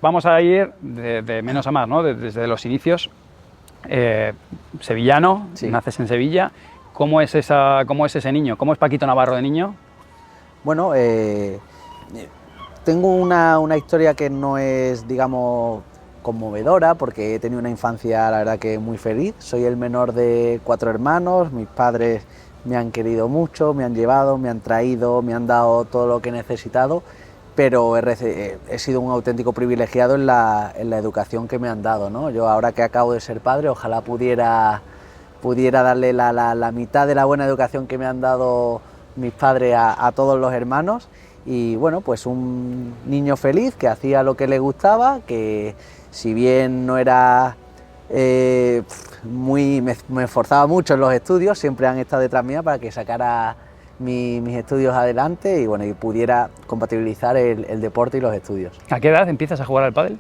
Vamos a ir de menos a más, ¿no? Desde los inicios. Sevillano, Sí. naces en Sevilla. ¿Cómo es ese niño? ¿Cómo es Paquito Navarro de niño? Bueno, tengo una historia que no es, digamos, conmovedora, porque he tenido una infancia, la verdad, que muy feliz. Soy el menor de 4 hermanos, mis padres me han querido mucho, me han llevado, me han traído, me han dado todo lo que he necesitado, pero he sido un auténtico privilegiado en la educación que me han dado, ¿no? Yo, ahora que acabo de ser padre, ojalá pudiera darle la mitad de la buena educación que me han dado mis padres a todos los hermanos. Y bueno, pues un niño feliz que hacía lo que le gustaba, que si bien no era me esforzaba mucho en los estudios, siempre han estado detrás mía para que sacara mis estudios adelante y bueno, y pudiera compatibilizar el deporte y los estudios. ¿A qué edad empiezas a jugar al pádel?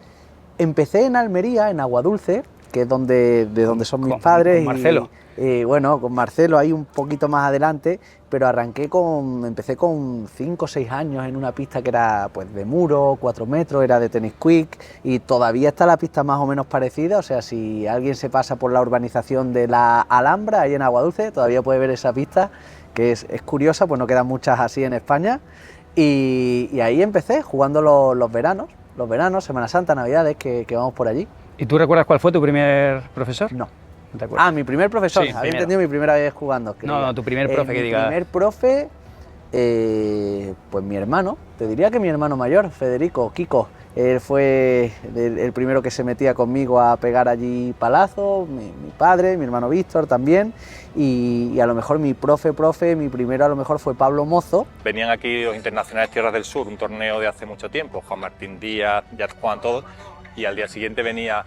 Empecé en Almería, en Aguadulce, que es de donde son mis padres. Con Marcelo. Y bueno, con Marcelo ahí un poquito más adelante, pero empecé con 5 o 6 años en una pista que era pues de muro, 4 metros, era de tenis quick, y todavía está la pista más o menos parecida. O sea, si alguien se pasa por la urbanización de la Alhambra, ahí en Aguadulce, todavía puede ver esa pista, que es curiosa, pues no quedan muchas así en España. Y ahí empecé jugando los veranos, Semana Santa, Navidades, que vamos por allí. ¿Y tú recuerdas cuál fue tu primer profesor? No. ¿No te acuerdas? Ah, mi primer profesor, Sí, había entendido mi primera vez jugando. No, tu primer profe, que diga. Mi primer profe, pues mi hermano, te diría que mi hermano mayor, Federico, Kiko. Él fue el primero que se metía conmigo a pegar allí palazos, mi padre, mi hermano Víctor también, y a lo mejor mi profe, mi primero a lo mejor fue Pablo Mozo. Venían aquí los internacionales Tierras del Sur, un torneo de hace mucho tiempo, Juan Martín Díaz, ya jugaban todos, y al día siguiente venía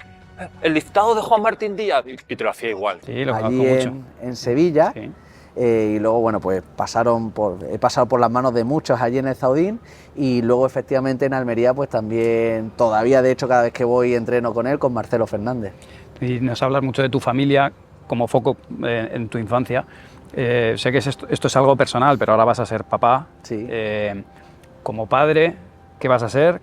el listado de Juan Martín Díaz y te lo hacía igual. Sí, lo allí conozco mucho. En Sevilla. Sí. Y luego, bueno, pues he pasado por las manos de muchos allí en el Zaudín, y luego efectivamente en Almería pues también, todavía de hecho cada vez que voy entreno con él, con Marcelo Fernández. Y nos hablas mucho de tu familia como foco en tu infancia. Sé que esto es algo personal, pero ahora vas a ser papá. Sí. Como padre, ¿qué vas a ser?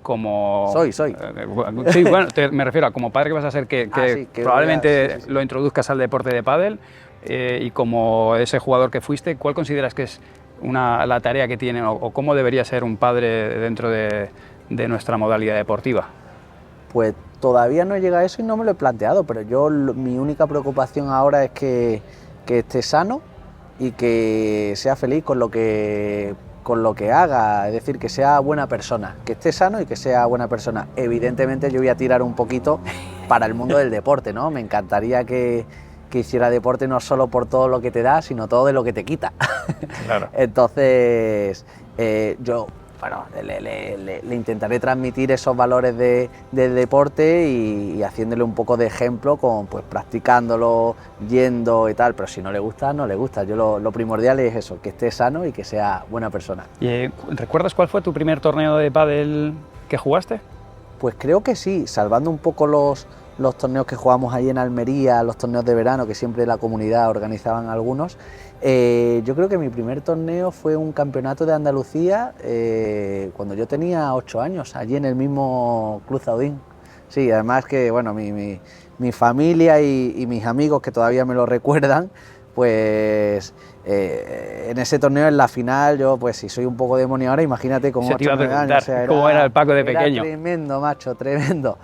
Soy. Sí, bueno, me refiero a como padre, ¿qué vas a ser? Que probablemente sí. lo introduzcas al deporte de pádel, y como ese jugador que fuiste, ¿cuál consideras que es la tarea que tiene o cómo debería ser un padre dentro de nuestra modalidad deportiva? Pues todavía no he llegado a eso y no me lo he planteado, pero mi única preocupación ahora es que esté sano y que sea feliz con lo que haga, es decir, que sea buena persona, que esté sano y que sea buena persona. Evidentemente yo voy a tirar un poquito para el mundo del deporte, ¿no? Me encantaría que hiciera deporte no solo por todo lo que te da, sino todo de lo que te quita. Claro. Entonces, yo, bueno, le intentaré transmitir esos valores del deporte y haciéndole un poco de ejemplo, pues practicándolo, yendo y tal, pero si no le gusta, no le gusta. Yo lo primordial es eso, que esté sano y que sea buena persona. ¿Y recuerdas cuál fue tu primer torneo de pádel que jugaste? Pues creo que sí, salvando un poco los torneos que jugamos ahí en Almería, los torneos de verano que siempre la comunidad organizaban algunos. Yo creo que mi primer torneo fue un campeonato de Andalucía cuando yo tenía 8 años, allí en el mismo Club Zaudín. Sí, además que bueno, mi familia y mis amigos que todavía me lo recuerdan, pues en ese torneo, en la final, yo pues si soy un poco demonio ahora, imagínate con 8 o 9 años. O sea, cómo era el Paco de pequeño. Tremendo, macho, tremendo.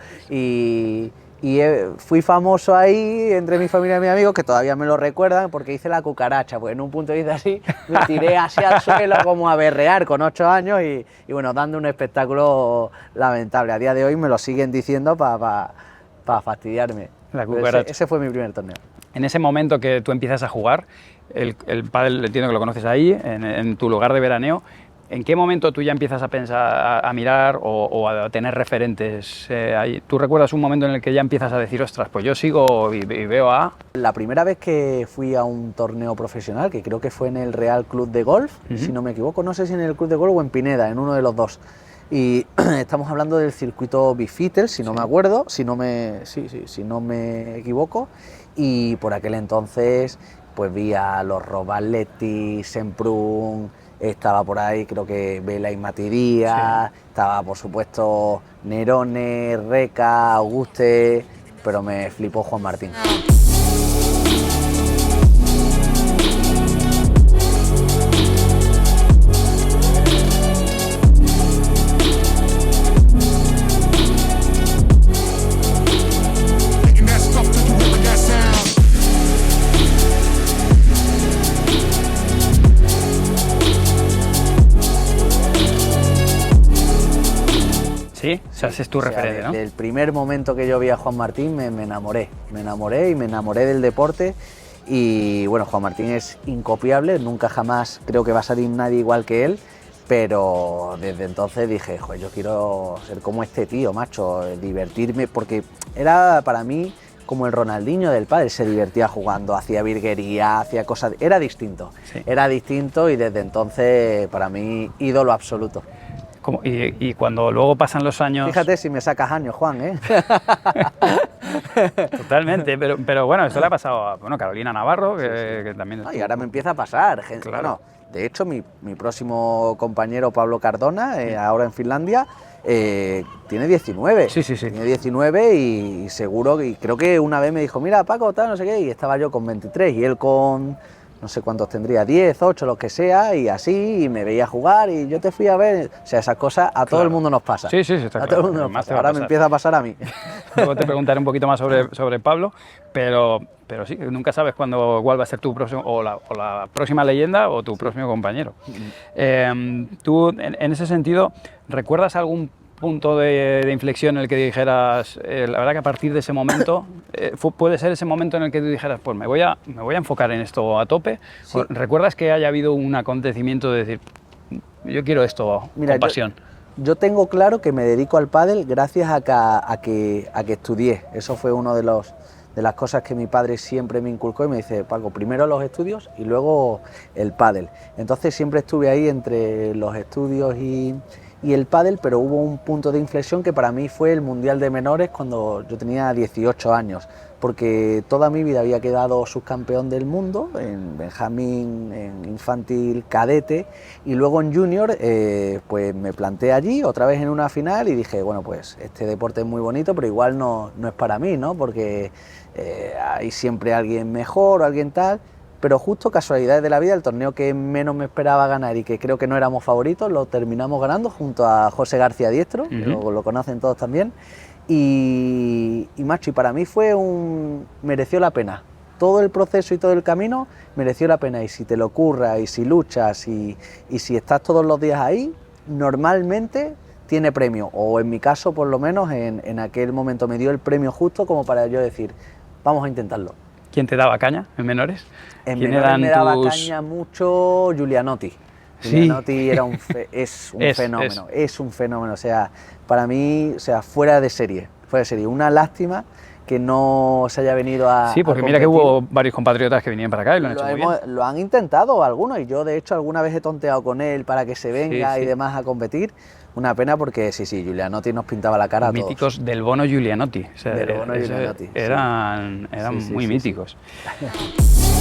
Y fui famoso ahí entre mi familia y mis amigos, que todavía me lo recuerdan, porque hice la cucaracha, pues en un punto hice así, me tiré así al suelo como a berrear con 8 años y bueno, dando un espectáculo lamentable. A día de hoy me lo siguen diciendo para fastidiarme. La cucaracha. Ese fue mi primer torneo. En ese momento que tú empiezas a jugar, el pádel, entiendo que lo conoces ahí, en tu lugar de veraneo, ¿en qué momento tú ya empiezas a pensar, a mirar o a tener referentes ahí? ¿Tú recuerdas un momento en el que ya empiezas a decir, ostras, pues yo sigo y veo a...? La primera vez que fui a un torneo profesional, que creo que fue en el Real Club de Golf, si no me equivoco, no sé si en el Club de Golf o en Pineda, en uno de los dos. Y estamos hablando del circuito Bifitel, si no me acuerdo, si no me equivoco, y por aquel entonces pues vi a los Roballetti, Semprún, estaba por ahí creo que Vela y Mati Díaz, estaba por supuesto Nerone, Reca, Auguste, pero me flipó Juan Martín. Sí, o sea, ese es tu referente, ¿no? Desde el primer momento que yo vi a Juan Martín me enamoré del deporte y bueno, Juan Martín es incopiable, nunca jamás creo que va a salir nadie igual que él, pero desde entonces dije, joder, yo quiero ser como este tío, macho, divertirme, porque era para mí como el Ronaldinho del pádel, se divertía jugando, hacía virguería, hacía cosas, era distinto y desde entonces para mí ídolo absoluto. Y cuando luego pasan los años... Fíjate si me sacas años, Juan, ¿eh? Totalmente, pero bueno, esto le ha pasado a Carolina Navarro, que también... Y ahora me empieza a pasar, gente. Claro. Bueno, de hecho, mi próximo compañero Pablo Cardona, ahora en Finlandia, tiene 19. Sí. Tiene 19 y seguro, y creo que una vez me dijo, mira, Paco, tal, no sé qué, y estaba yo con 23 y él con... no sé cuántos tendría, 10, 8, lo que sea, y así, y me veía jugar, y yo te fui a ver, o sea, esas cosas a todo el mundo nos pasa. Sí, está a claro. todo el mundo nos pasa. Ahora me empieza a pasar a mí. Luego te preguntaré un poquito más sobre Pablo, pero sí, nunca sabes cuál va a ser tu próximo, o la próxima leyenda o tu próximo compañero. Tú, en ese sentido, ¿recuerdas algún punto de inflexión en el que dijeras, la verdad que a partir de ese momento, puede ser ese momento en el que tú dijeras, pues me voy a enfocar en esto a tope? Sí. ¿Recuerdas que haya habido un acontecimiento de decir, yo quiero esto con pasión? Yo tengo claro que me dedico al pádel gracias a que estudié. Eso fue uno de las cosas que mi padre siempre me inculcó y me dice, Paco, primero los estudios y luego el pádel. Entonces siempre estuve ahí entre los estudios y el pádel, pero hubo un punto de inflexión que para mí fue el Mundial de Menores cuando yo tenía 18 años, porque toda mi vida había quedado subcampeón del mundo en Benjamín, en infantil, cadete, y luego en junior pues me planté allí otra vez en una final y dije, bueno, pues este deporte es muy bonito, pero igual no es para mí, ¿no? Porque hay siempre alguien mejor o alguien tal. Pero justo casualidades de la vida, el torneo que menos me esperaba ganar y que creo que no éramos favoritos, lo terminamos ganando junto a José García Diestro, que lo conocen todos también, y macho, y para mí mereció la pena. Todo el proceso y todo el camino mereció la pena, y si te lo curras, y si luchas, y si estás todos los días ahí, normalmente tiene premio, o en mi caso por lo menos en aquel momento me dio el premio justo como para yo decir, vamos a intentarlo. ¿Quién te daba caña en menores? En menores me daba caña mucho Giulianotti. Giulianotti era es un fenómeno, o sea, para mí, o sea, fuera de serie. Una lástima que no se haya venido a Sí, porque mira que hubo varios compatriotas que venían para acá y lo han hecho muy bien. Lo han intentado algunos, y yo de hecho alguna vez he tonteado con él para que se venga y demás a competir. Una pena porque sí, Giulianotti nos pintaba la cara a todos. Míticos del Bono Giulianotti. O sea, del Bono Giulianotti. Eran muy míticos. Sí.